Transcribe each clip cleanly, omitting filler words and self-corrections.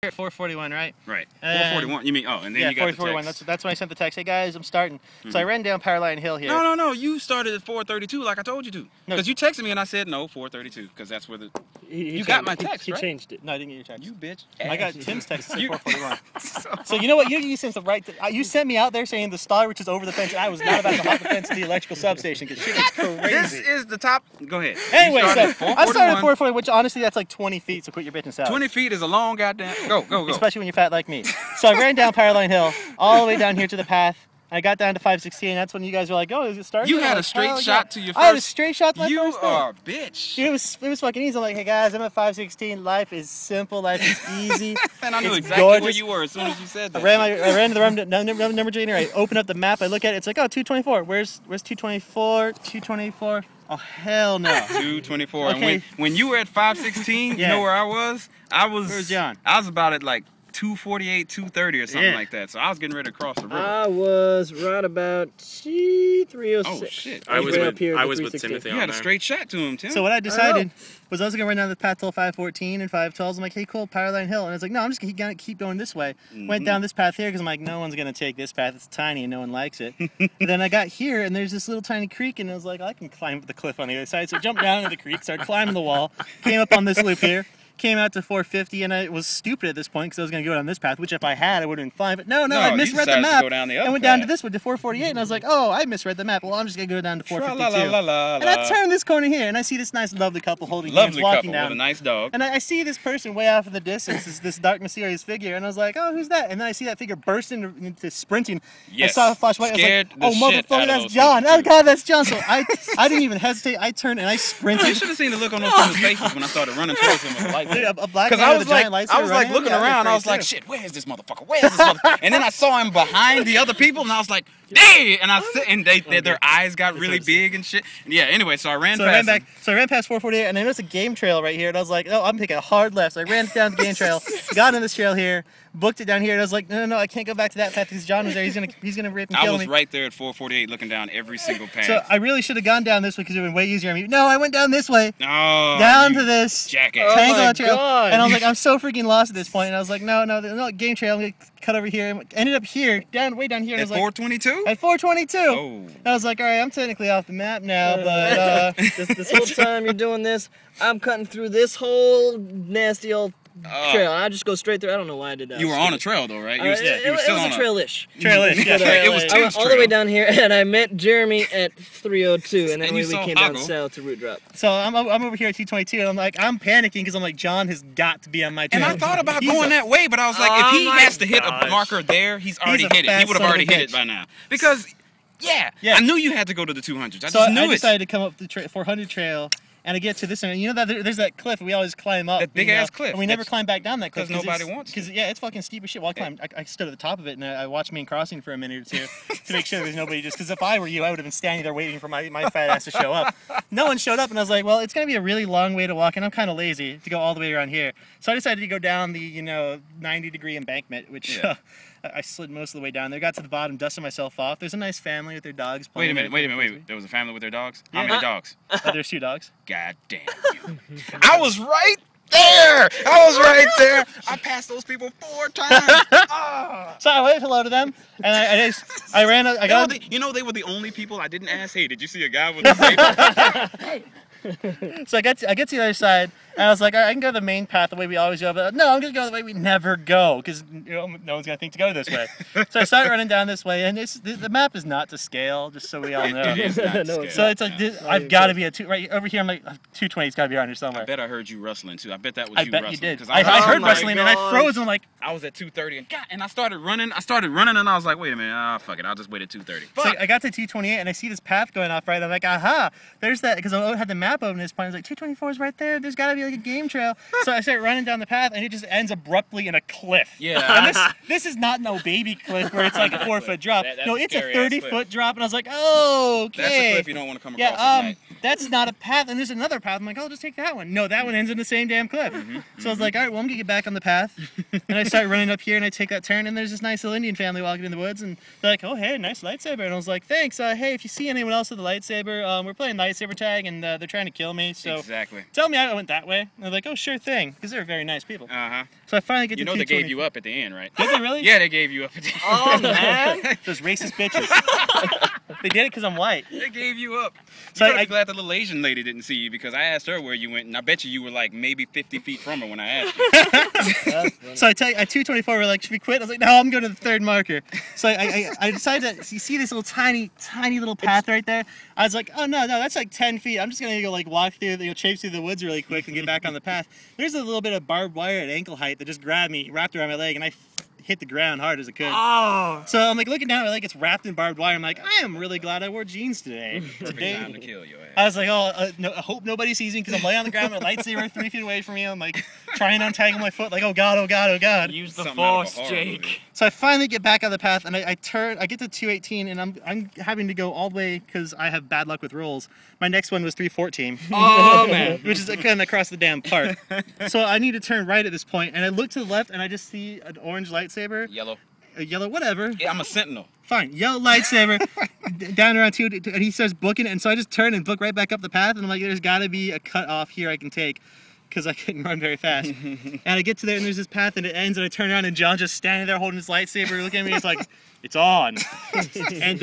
at 441, right? Right. 441. You mean? Oh, and then you got the 441. text. That's when I sent the text. Hey guys, I'm starting. So I ran down Powerline Hill here. No. You started at 432, like I told you to. Because you texted me and I said no, 432, because that's where the. You got my text, right? He changed it. No, I didn't get your text. You bitch. I got Tim's text that said 441. So you know what? You sent the right. You sent me out there saying the star which is over the fence, and I was not about to hop the fence to the electrical substation because shit is crazy. This is the top. Go ahead. Anyway, so I started at 440, which honestly that's like 20 feet. So quit your bitching south. 20 feet is a long goddamn. Go. Especially when you're fat like me. So I ran down Powerline Hill all the way down here to the path. I got down to 516. That's when you guys were like, "Oh, is it starting?" You had a straight shot to your first. I had a straight shot to my You first are a bitch. Dude, it was fucking easy. I'm like, "Hey guys, I'm at 516. Life is simple. Life is easy." And I knew it's exactly gorgeous. where you were as soon as you said that. I ran to the number generator. I open up the map. I look at it. It's like, "Oh, 224. Where's 224? 224." Oh hell no. 224. Okay. And when you were at 516, you know where I was? Where's John? I was about at like 248, 230 or something like that. So I was getting ready to cross the river. I was right about 306. Oh shit! I was with Timothy. You had a straight shot to him, Tim. So what I decided was I was gonna run down the path till 514 and 512. I'm like, "Hey, cool, Powerline Hill," and I was like, "No, I'm just gonna keep going this way." Went down this path here because I'm like, "No one's gonna take this path. It's tiny and no one likes it." And then I got here and there's this little tiny creek, and I was like, "I can climb up the cliff on the other side." So I jumped down into the creek, started climbing the wall, came up on this loop here. Came out to 450, and I was stupid at this point because I was going to go down this path, which if I had, I would have been fine. But no, I misread the map. I went down to this one, to 448, and I was like, "Oh, I misread the map. Well, I'm just going to go down to 452. And I turn this corner here, and I see this nice, lovely couple holding hands walking down. With a nice dog. And I see this person way off in the distance, this dark, mysterious figure, and I was like, "Oh, who's that?" And then I see that figure burst into sprinting. Yes. I saw a flash white. I was like, "Oh, motherfucker, that's John. Oh, God, that's John." So I didn't even hesitate. I turned and I sprinted. You should have seen the look on those people's faces when I started running towards him with the light. A black guy with a giant lightsaber. I was like looking around. I was like, "Shit, where is this motherfucker? Where is this motherfucker?" And then I saw him behind the other people, and I was like, "Hey!" And their eyes got really big and shit. Yeah. Anyway, so I ran past. I ran past 448, and I noticed a game trail right here, and I was like, "Oh, I'm taking a hard left." So I ran down the game trail, got on this trail here, booked it down here, and I was like, "No, I can't go back to that path because John was there. He's gonna rape and kill me." I was right there at 448, looking down every single path. So I really should have gone down this way because it would have been way easier on me. No, I went down this way. Oh, down to this jackass. tangle trail, and I was like, I'm so freaking lost at this point. And I was like, no, game trail. I'm gonna cut over here. And ended up here, way down here. At 422? At 422. Oh. And I was like, all right, I'm technically off the map now, but this whole time you're doing this, I'm cutting through this whole nasty old trail. I just go straight through. I don't know why I did that. You were on a trail though, right? It was a trail-ish. Trail-ish. Yeah. It was Tim's all the way down here, and I met Jeremy at 302, and then we came down Hago. south to Root Drop. So I'm over here at 222, and I'm panicking because I'm like, John has got to be on my trail. And I thought about going that way, but I was like, if he has to hit a marker there, he's already hit it. He would have already hit it by now. Because, I knew you had to go to the 200s. I decided to come up the 400 trail. And I get to this one, and you know that there's that cliff we always climb up. That big ass cliff. And we never climb back down that cliff. Because nobody wants to. Because, it's fucking steep as shit. Well, I stood at the top of it, and I watched Main Crossing for a minute or two to make sure there was nobody. Just because if I were you, I would have been standing there waiting for my fat ass to show up. No one showed up, and I was like, well, it's going to be a really long way to walk, and I'm kind of lazy to go all the way around here. So I decided to go down the, 90-degree embankment, which... I slid most of the way down there, got to the bottom, dusted myself off. There's a nice family with their dogs. Wait a minute. There was a family with their dogs? How many dogs? There's 2 dogs. God damn you. I was right there! I passed those people 4 times. So I waited hello to them, and I ran. I got. They were the only people I didn't ask, hey, did you see a guy with a saber? Hey. So I get to the other side, and I was like, all right, I can go the main path the way we always go, but no, I'm going to go the way we never go, because no one's going to think to go this way. So I started running down this way, and the map is not to scale, just so we all know. It is not to scale. So it's like, I've got to be right over here, I'm like, 220's got to be around here somewhere. I bet I heard you rustling, too. I bet that was you rustling. I bet you did. Because I heard rustling, and I froze, and I'm like... I was at 230, and I started running, and I was like, wait a minute, fuck it, I'll just wait at 230. So I got to 228, and I see this path going off, right? I'm like, aha, there's that, because I had the map open at this point. I was like, 224 is right there. There's got to be like a game trail. So I start running down the path, and it just ends abruptly in a cliff. Yeah. And this is not no baby cliff where it's like a 4-foot drop. No, it's a 30-foot drop, and I was like, oh, okay. That's a cliff you don't want to come across at night. That's not a path, and there's another path. I'm like, oh, just take that one. No, that one ends in the same damn cliff. So I was like, all right, well, I'm going to get back on the path. And I start running up here, and I take that turn, and there's this nice little Indian family walking in the woods, and they're like, oh, hey, nice lightsaber. And I was like, thanks. Hey, if you see anyone else with a lightsaber, we're playing lightsaber tag, and they're trying to kill me. So exactly. Tell me I went that way. way? And they're like, oh, sure thing, because they're very nice people. Uh-huh. So I finally get to You know they gave you up at the end, right? Did they really? Yeah, they gave you up at the end. Oh man. Those racist bitches. They did it because I'm white. They gave you up. So I'm glad the little Asian lady didn't see you because I asked her where you went, and I bet you were like maybe 50 feet from her when I asked you. So I tell you, at 224, we're like, should we quit? I was like, no, I'm going to the third marker. So I decided to, you see this little tiny little path right there? I was like, oh no, that's like 10 feet. I'm just going to go like walk through, traipse through the woods really quick and get back on the path. There's a little bit of barbed wire at ankle height that just grabbed me, wrapped around my leg, and I hit the ground hard as I could. Oh. So I'm like looking down at my leg, it's wrapped in barbed wire. I'm like, I am really glad I wore jeans today. Perfect time to kill your ass. I was like, no, I hope nobody sees me because I'm laying on the ground with a lightsaber 3 feet away from me. I'm like trying to untangle my foot, like, oh god, oh god, oh god. Use the Something out of a force, horror Jake. movie. So I finally get back on the path and I get to 218 and I'm having to go all the way because I have bad luck with rolls. My next one was 314. Oh man. Which is kind of across the damn park. So I need to turn right at this point and I look to the left and I just see an orange lightsaber. Yellow. A yellow, whatever. Yeah, I'm a sentinel. Fine, yellow lightsaber down around 2, and he starts booking it, and so I just turn and book right back up the path, and I'm like, there's got to be a cut off here I can take, because I couldn't run very fast. And I get to there, and there's this path, and it ends, and I turn around, and John's just standing there holding his lightsaber, looking at me, he's like, it's on. And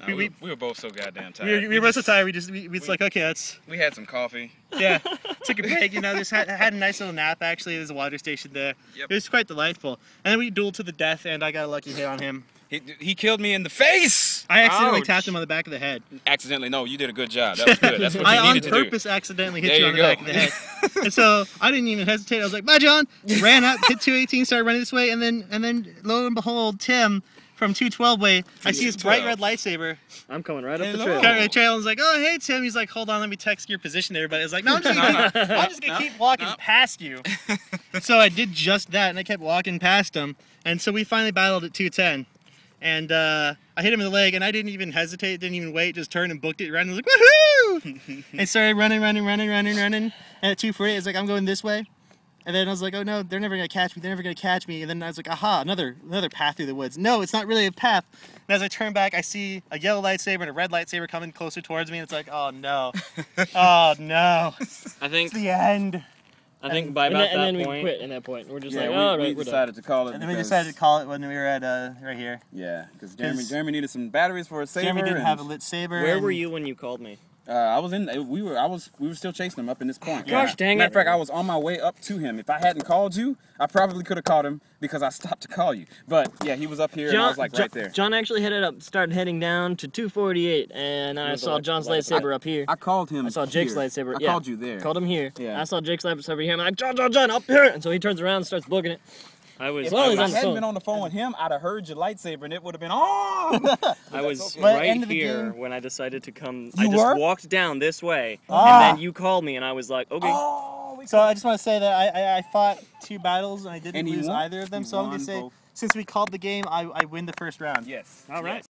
We were both so goddamn tired. we were both so tired, we like, okay, that's... We had some coffee. Yeah, took a break, just had a nice little nap, actually. There's a water station there. Yep. It was quite delightful. And then we dueled to the death, and I got a lucky hit on him. He killed me in the face. I accidentally Ouch. tapped him on the back of the head. Accidentally, no, you did a good job. That was good. That's what you I on needed to do. purpose accidentally hit There you on you the go. back of the head. And so I didn't even hesitate. I was like, bye, John. Ran up, hit 218, started running this way, and then lo and behold, Tim from 212 way, I see his bright red lightsaber. I'm coming right up the Hello. trail. Got the trail and was like, oh, hey, Tim. He's like, hold on, let me text your position there. But it's like, no, I'm just gonna keep walking past you. So I did just that, and I kept walking past him. And so we finally battled at 210. And I hit him in the leg, and I didn't even hesitate, didn't even wait, just turned and booked it, ran, and was like, woohoo! And started running. And at 248, it's like, I'm going this way. And then I was like, oh no, they're never gonna catch me. And then I was like, aha, another path through the woods. No, it's not really a path. And as I turn back, I see a yellow lightsaber and a red lightsaber coming closer towards me, and it's like, oh no. Oh no. I think It's the end. by about that and then point. we quit in that point. We're just Yeah, like, oh, we right, we're done. decided to call it. And then we because- decided to call it when we were at right here. Yeah, because 'Cause Jeremy needed some batteries for a saber. Jeremy didn't and, have a lit saber. Where and- were you when you called me? I was in. We were still chasing him up in this point. Gosh, dang Matter it. of fact, I was on my way up to him. If I hadn't called you, I probably could have called him because I stopped to call you. But yeah, he was up here and I was like right there. John actually started heading down to 248, and I saw John's lightsaber up here. I called him. I saw Jake's here. lightsaber. I Yeah. called you there. Called him here. Yeah. I saw Jake's lightsaber here. I'm like, John, up here! And so he turns around and starts booking it. I was If Well, I he's on the hadn't phone. been on the phone with him, I'd have heard your lightsaber and it would have been on. I was But at the right end of the here game- when I decided to come. You I just were? walked down this way, Ah. and then you called me, and I was like, okay. So I just want to say that I fought 2 battles and I didn't And he lose won? either of them. He So I'm won gonna say, both. since we called the game, I win the first round. Yes. All right.